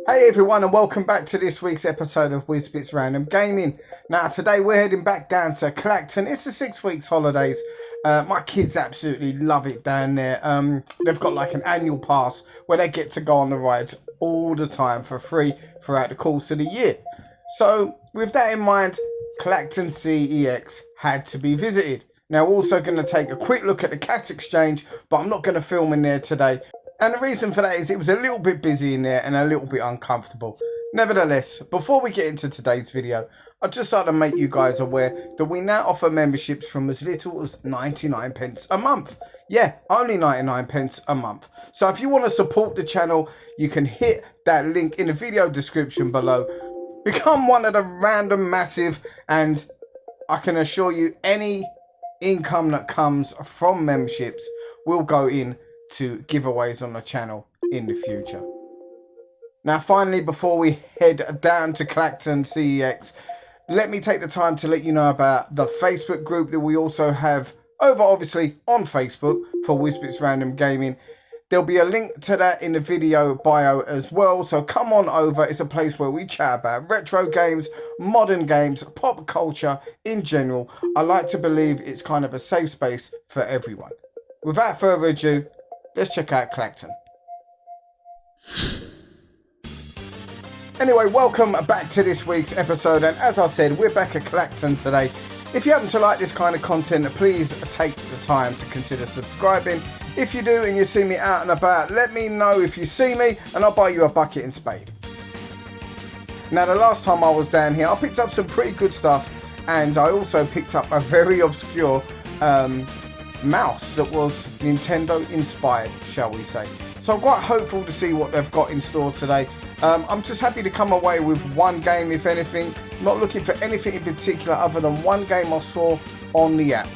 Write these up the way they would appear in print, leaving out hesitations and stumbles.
Hey everyone, and welcome back to this week's episode of Whizbits Random Gaming. Now today we're heading back down to Clacton. It's the 6 weeks holidays. My kids absolutely love it down there. They've got like an annual pass where they get to go on the rides all the time for free throughout the course of the year. So with that in mind, Clacton CEX had to be visited. Now we're also going to take a quick look at the cash exchange, but I'm not going to film in there today. And the reason for that is it was a little bit busy in there and a little bit uncomfortable. Nevertheless, before we get into today's video, I'd just like to make you guys aware that we now offer memberships from as little as 99 pence a month. Yeah, only 99 pence a month. So if you want to support the channel, you can hit that link in the video description below. Become one of the random massive, and I can assure you any income that comes from memberships will go in to giveaways on the channel in the future. Now finally, before we head down to Clacton CEX, let me take the time to let you know about the Facebook group that we also have over obviously on Facebook for Whizbits Random Gaming. There'll be a link to that in the video bio as well, so come on over. It's a place where we chat about retro games, modern games, pop culture in general. I like to believe it's kind of a safe space for everyone. Without further ado, let's check out Clacton. Anyway, welcome back to this week's episode, and as I said, we're back at Clacton today. If you happen to like this kind of content, please take the time to consider subscribing. If you do and you see me out and about, let me know if you see me and I'll buy you a bucket and spade. Now the last time I was down here, I picked up some pretty good stuff, and I also picked up a very obscure mouse that was Nintendo inspired, shall we say. So I'm quite hopeful to see what they've got in store today. I'm just happy to come away with one game, if anything. Not looking for anything in particular other than one game I saw on the app.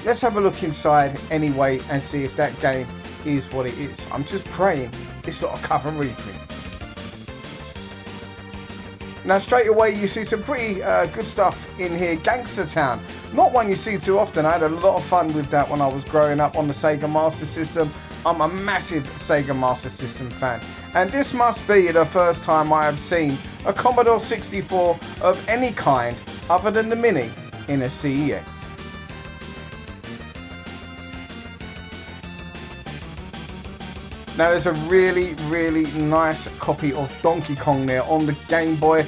Let's have a look inside anyway and see if that game is what it is. I'm just praying it's not a cover reprint. Now straight away you see some pretty good stuff in here. Gangster Town, not one you see too often. I had a lot of fun with that when I was growing up on the Sega Master System. I'm a massive Sega Master System fan, and this must be the first time I have seen a Commodore 64 of any kind other than the Mini in a CEX. Now there's a really nice copy of Donkey Kong there on the Game Boy.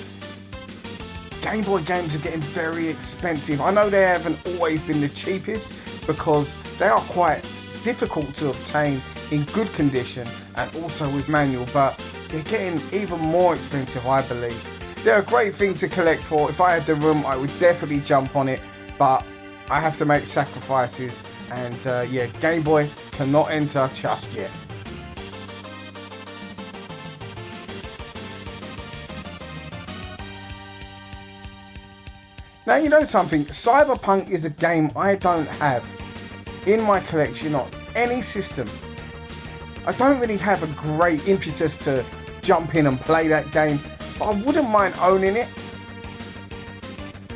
Game Boy games are getting very expensive. I know they haven't always been the cheapest because they are quite difficult to obtain in good condition and also with manual, but they're getting even more expensive, I believe. They're a great thing to collect for. If I had the room, I would definitely jump on it, but I have to make sacrifices, and yeah, Game Boy cannot enter just yet. Now you know something, Cyberpunk is a game I don't have in my collection on any system. I don't really have a great impetus to jump in and play that game, but I wouldn't mind owning it.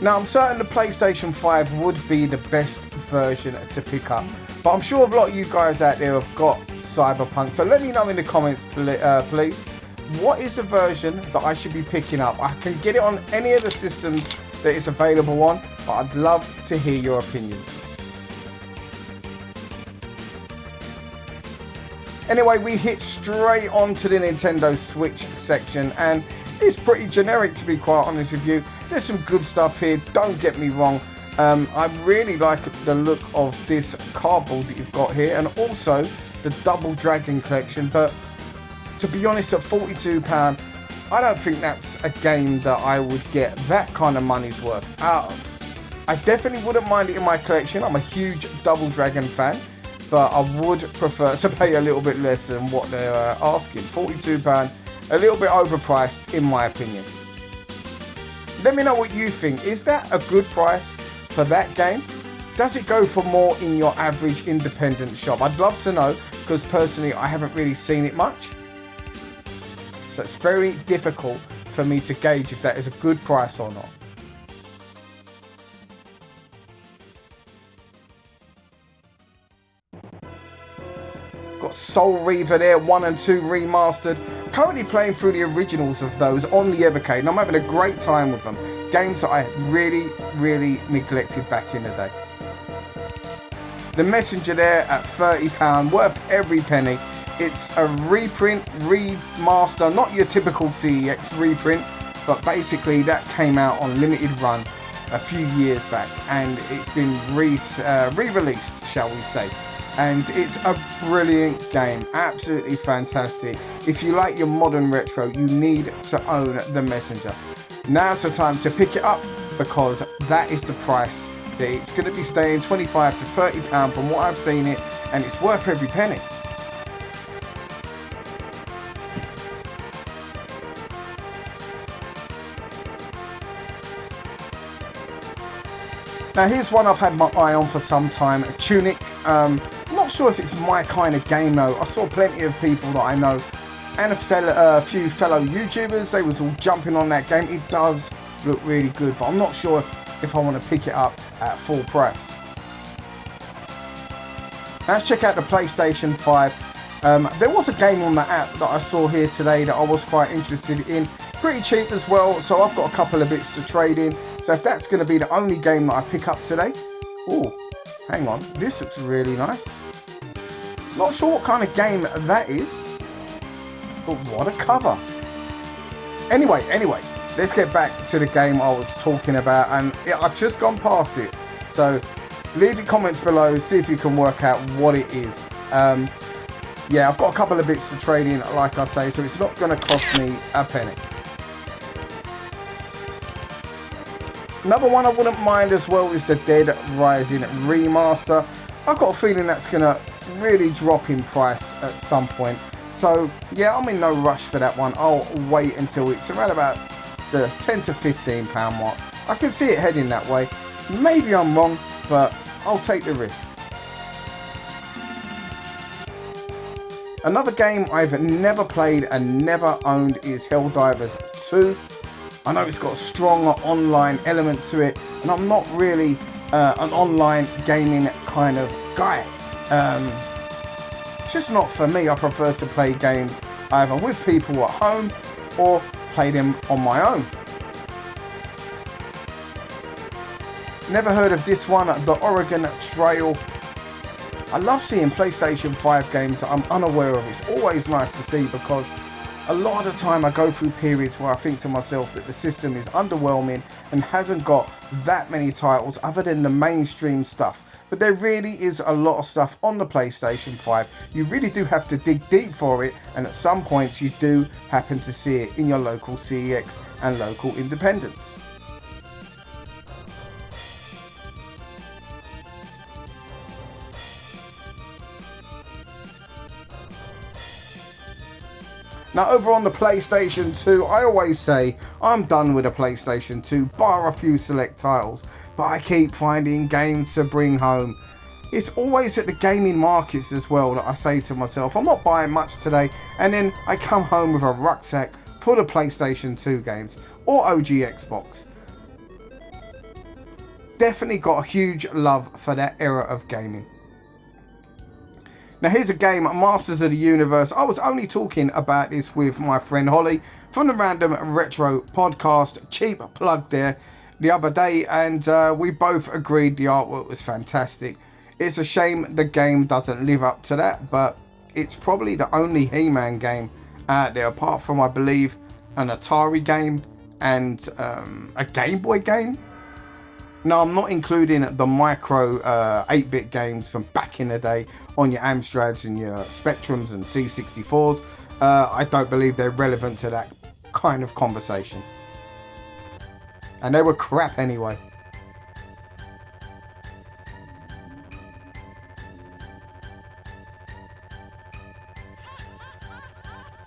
Now I'm certain the PlayStation 5 would be the best version to pick up, but I'm sure a lot of you guys out there have got Cyberpunk, so let me know in the comments please. What is the version that I should be picking up? I can get it on any of the systems that it's available on, but I'd love to hear your opinions. Anyway, we hit straight onto the Nintendo Switch section, and it's pretty generic, to be quite honest with you. There's some good stuff here, don't get me wrong. I really like the look of this cardboard that you've got here, and also the Double Dragon collection, but to be honest, at £42, I don't think that's a game that I would get that kind of money's worth out of. I definitely wouldn't mind it in my collection. I'm a huge Double Dragon fan, but I would prefer to pay a little bit less than what they're asking. £42, a little bit overpriced in my opinion. Let me know what you think. Is that a good price for that game? Does it go for more in your average independent shop? I'd love to know, because personally I haven't really seen it much. So it's very difficult for me to gauge if that is a good price or not. Got Soul Reaver there, 1 and 2 remastered. currently playing through the originals of those on the Evercade, and I'm having a great time with them. Games that I really neglected back in the day. The Messenger there at £30, worth every penny. It's a reprint, remaster, not your typical CEX reprint, but basically that came out on limited run a few years back, and it's been re-released, shall we say. And it's a brilliant game, absolutely fantastic. If you like your modern retro, you need to own the Messenger. Now's the time to pick it up, because that is the price that it's going to be staying, £25 to £30 from what I've seen it, and it's worth every penny. Now here's one I've had my eye on for some time, Tunic. Not sure if it's my kind of game though. I saw plenty of people that I know and a few fellow YouTubers, they was all jumping on that game. It does look really good, but I'm not sure if I want to pick it up at full price. Now let's check out the PlayStation 5. There was a game on the app that I saw here today that I was quite interested in. Pretty cheap as well, so I've got a couple of bits to trade in. So if that's going to be the only game that I pick up today... Oh, hang on, this looks really nice. Not sure what kind of game that is, but what a cover. Anyway, let's get back to the game I was talking about, and I've just gone past it. So leave the comments below, see if you can work out what it is. Yeah, I've got a couple of bits to trade in, like I say, so it's not going to cost me a penny. Another one I wouldn't mind as well is the Dead Rising remaster. I've got a feeling that's going to really drop in price at some point. So yeah, I'm in no rush for that one. I'll wait until it's around about the £10 to £15 mark. I can see it heading that way. Maybe I'm wrong, but I'll take the risk. Another game I've never played and never owned is Helldivers 2. I know it's got a strong online element to it, and I'm not really an online gaming kind of guy. It's just not for me. I prefer to play games either with people at home or play them on my own. Never heard of this one, the Oregon Trail. I love seeing PlayStation 5 games that I'm unaware of. It's always nice to see, because a lot of the time I go through periods where I think to myself that the system is underwhelming and hasn't got that many titles other than the mainstream stuff. But there really is a lot of stuff on the PlayStation 5. You really do have to dig deep for it, and at some points you do happen to see it in your local CEX and local independents. Now over on the PlayStation 2, I always say I'm done with the PlayStation 2, bar a few select titles, but I keep finding games to bring home. It's always at the gaming markets as well that I say to myself, I'm not buying much today, and then I come home with a rucksack full of PlayStation 2 games, or OG Xbox. Definitely got a huge love for that era of gaming. Now here's a game, Masters of the Universe. I was only talking about this with my friend Holly from the Random Retro podcast, cheap plug there, the other day, and we both agreed the artwork was fantastic. It's a shame the game doesn't live up to that, but it's probably the only He-Man game out there, apart from, I believe, an Atari game and a Game Boy game. No, I'm not including the micro 8-bit games from back in the day on your Amstrads and your Spectrums and C64s. I don't believe they're relevant to that kind of conversation. And they were crap anyway.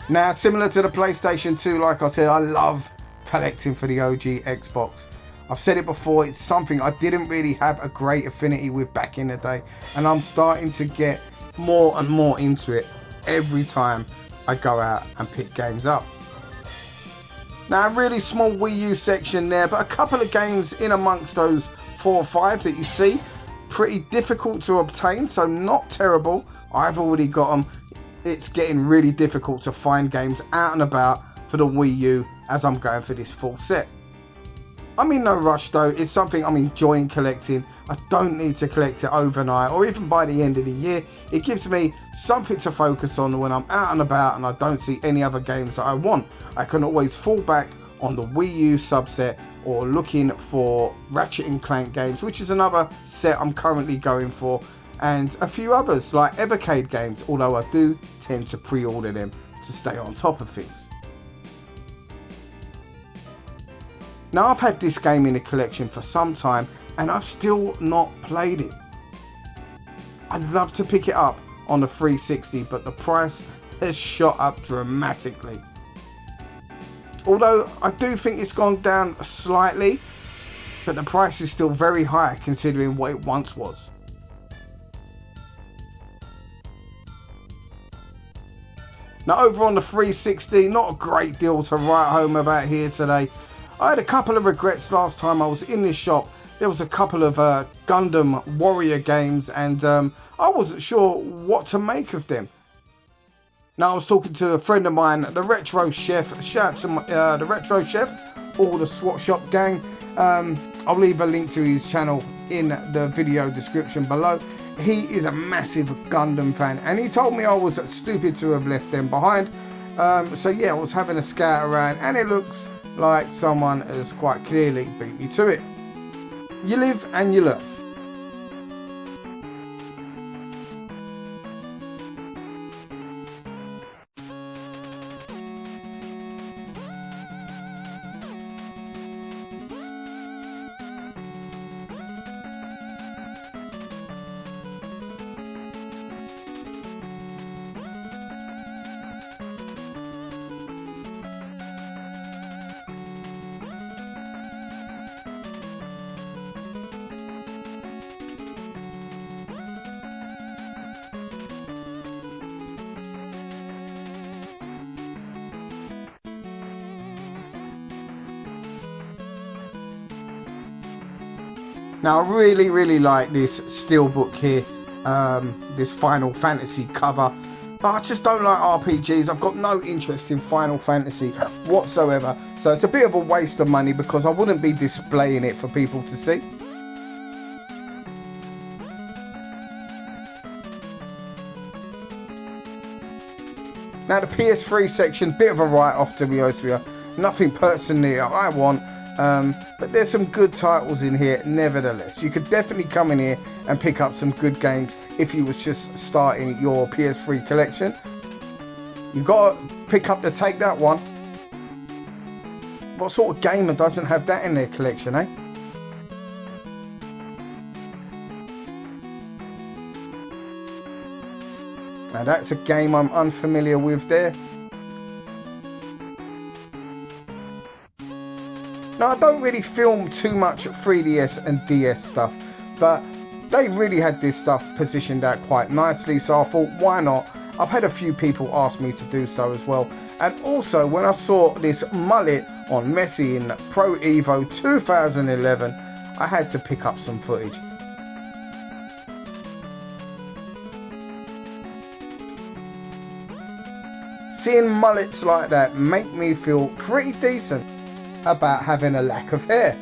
Now, similar to the PlayStation 2, like I said, I love collecting for the OG Xbox. I've said it before, it's something I didn't really have a great affinity with back in the day, and I'm starting to get more and more into it every time I go out and pick games up. Now, a really small Wii U section there, but a couple of games in amongst those 4 or 5 that you see. Pretty difficult to obtain, so not terrible. I've already got them. it's getting really difficult to find games out and about for the Wii U as I'm going for this full set. I'm in no rush though, it's something I'm enjoying collecting. I don't need to collect it overnight or even by the end of the year. It gives me something to focus on when I'm out and about and I don't see any other games that I want. I can always fall back on the Wii U subset or looking for Ratchet & Clank games, which is another set I'm currently going for, and a few others like Evercade games, although I do tend to pre-order them to stay on top of things. Now I've had this game in the collection for some time and I've still not played it. I'd love to pick it up on the 360, but the price has shot up dramatically. Although I do think it's gone down slightly, but the price is still very high considering what it once was. Now over on the 360, not a great deal to write home about here today. I had a couple of regrets last time I was in this shop. There was a couple of Gundam Warrior games and I wasn't sure what to make of them. Now I was talking to a friend of mine, the Retro Chef. Shout out to the Retro Chef or the SWAT Shop gang. I'll leave a link to his channel in the video description below. He is a massive Gundam fan and he told me I was stupid to have left them behind. So yeah, I was having a scout around and it looks like someone has quite clearly beat me to it. You live and you learn. Now I really like this steelbook here, this Final Fantasy cover, but I just don't like RPGs. I've got no interest in Final Fantasy whatsoever, so it's a bit of a waste of money because I wouldn't be displaying it for people to see. Now the PS3 section, bit of a write-off to be honest with you. Nothing personally I want, but there's some good titles in here nevertheless. You could definitely come in here and pick up some good games if you was just starting your PS3 collection. You've got to pick up the Take That one. What sort of gamer doesn't have that in their collection, eh? Now that's a game I'm unfamiliar with there. Now I don't really film too much 3DS and DS stuff, but they really had this stuff positioned out quite nicely, so I thought why not? I've had a few people ask me to do so as well. And also when I saw this mullet on Messi in Pro Evo 2011, I had to pick up some footage. Seeing mullets like that make me feel pretty decent about having a lack of hair.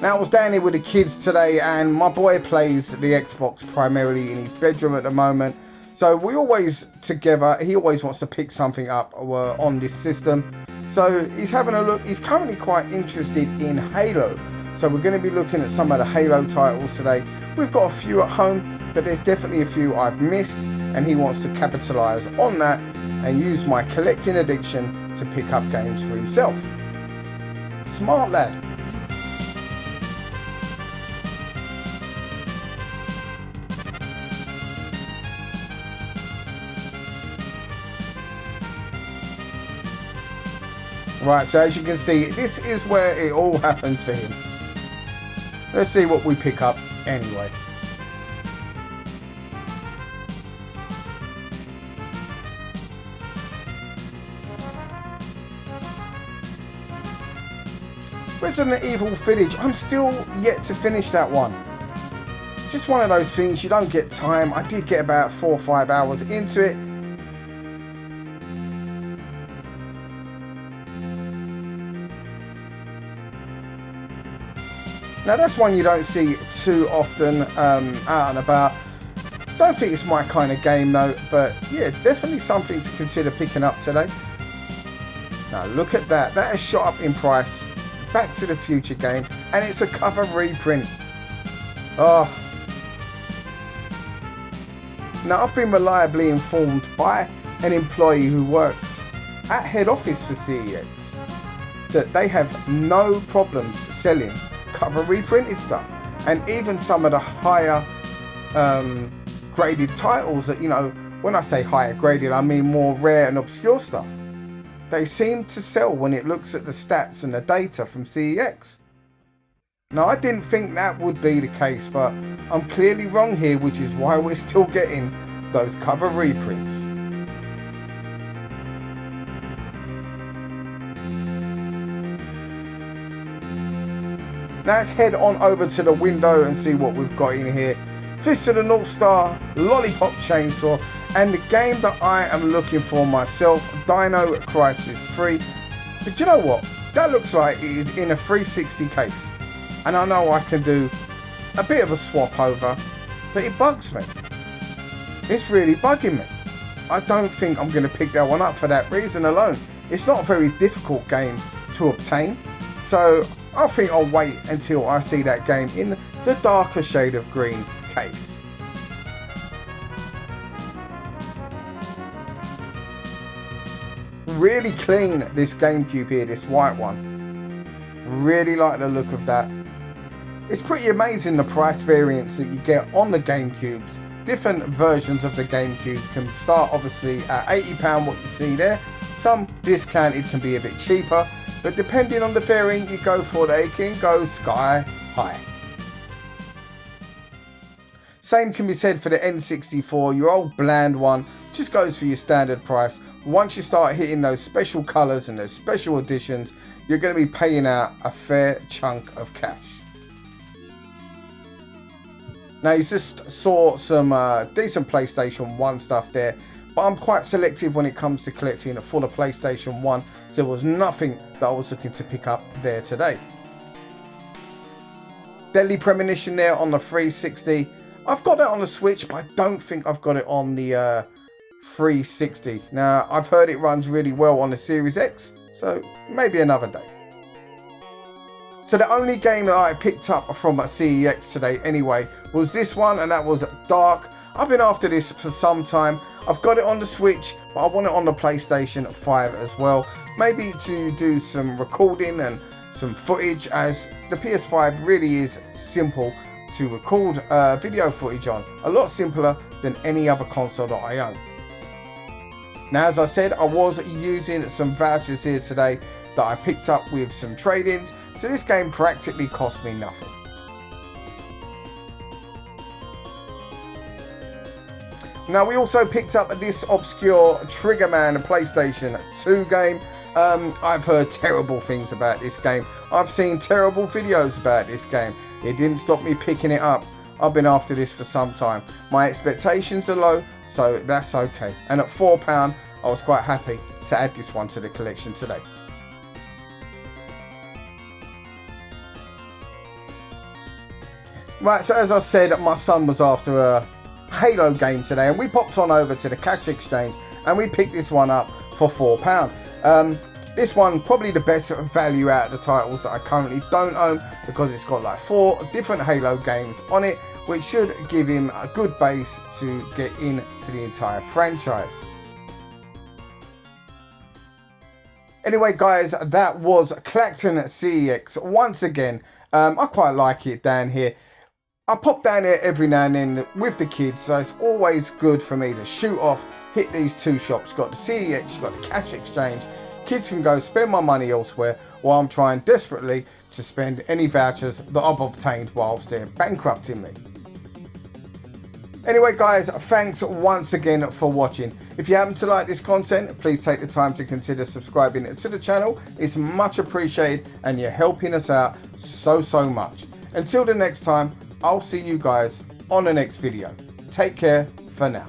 Now I was down here with the kids today and my boy plays the Xbox primarily in his bedroom at the moment. So we always together, he always wants to pick something up on this system. So he's having a look, he's currently quite interested in Halo. So we're going to be looking at some of the Halo titles today. We've got a few at home, but there's definitely a few I've missed and he wants to capitalise on that and use my collecting addiction to pick up games for himself. Smart lad. Right, so as you can see, this is where it all happens for him. Let's see what we pick up anyway. Resident Evil Village, I'm still yet to finish that one. Just one of those things, you don't get time. I did get about 4 or 5 hours into it. Now that's one you don't see too often out and about. Don't think it's my kind of game though, but yeah, definitely something to consider picking up today. Now look at that, that has shot up in price. Back to the Future game, and it's a cover reprint. Oh. Now I've been reliably informed by an employee who works at head office for CEX that they have no problems selling cover reprinted stuff, and even some of the higher graded titles that, you know, when I say higher graded, I mean more rare and obscure stuff. They seem to sell when it looks at the stats and the data from CEX. Now I didn't think that would be the case, but I'm clearly wrong here, which is why we're still getting those cover reprints. Now let's head on over to the window and see what we've got in here. Fist of the North Star, Lollipop Chainsaw, and the game that I am looking for myself, Dino Crisis 3. But you know what? That looks like it is in a 360 case. And I know I can do a bit of a swap over, but it bugs me. It's really bugging me. I don't think I'm going to pick that one up for that reason alone. It's not a very difficult game to obtain, so I think I'll wait until I see that game in the darker shade of green case. Really clean, this GameCube here, this white one. Really like the look of that. It's pretty amazing the price variance that you get on the GameCubes. Different versions of the GameCube can start obviously at £80, what you see there. Some discounted can be a bit cheaper, but depending on the variant you go for, they can go sky high. Same can be said for the N64, your old bland one, just goes for your standard price. Once you start hitting those special colours and those special editions, you're going to be paying out a fair chunk of cash. Now you just saw some decent PlayStation 1 stuff there, but I'm quite selective when it comes to collecting for the PlayStation 1, so there was nothing that I was looking to pick up there today. Deadly Premonition there on the 360. I've got that on the Switch, but I don't think I've got it on the 360. Now, I've heard it runs really well on the Series X, so maybe another day. So the only game that I picked up from CEX today anyway was this one, and that was Dark. I've been after this for some time. I've got it on the Switch, but I want it on the PlayStation 5 as well. Maybe to do some recording and some footage, as the PS5 really is simple to record video footage on. A lot simpler than any other console that I own. Now, as I said, I was using some vouchers here today that I picked up with some trade-ins, so this game practically cost me nothing. Now, we also picked up this obscure Trigger Man PlayStation 2 game. I've heard terrible things about this game. I've seen terrible videos about this game. It didn't stop me picking it up. I've been after this for some time. My expectations are low, so that's okay. And at £4, I was quite happy to add this one to the collection today. Right, so as I said, my son was after a Halo game today, and we popped on over to the cash exchange and we picked this one up for £4. This one probably the best value out of the titles that I currently don't own, because it's got like 4 different Halo games on it, which should give him a good base to get into the entire franchise. Anyway guys, that was Clacton CEX. Once again, I quite like it down here. I pop down here every now and then with the kids, so it's always good for me to shoot off, hit these two shops. You've got the CEX, you've got the cash exchange. Kids can go spend my money elsewhere, while I'm trying desperately to spend any vouchers that I've obtained whilst they're bankrupting me. Anyway guys, thanks once again for watching. If you happen to like this content, please take the time to consider subscribing to the channel. It's much appreciated and you're helping us out so much. Until the next time, I'll see you guys on the next video. Take care for now.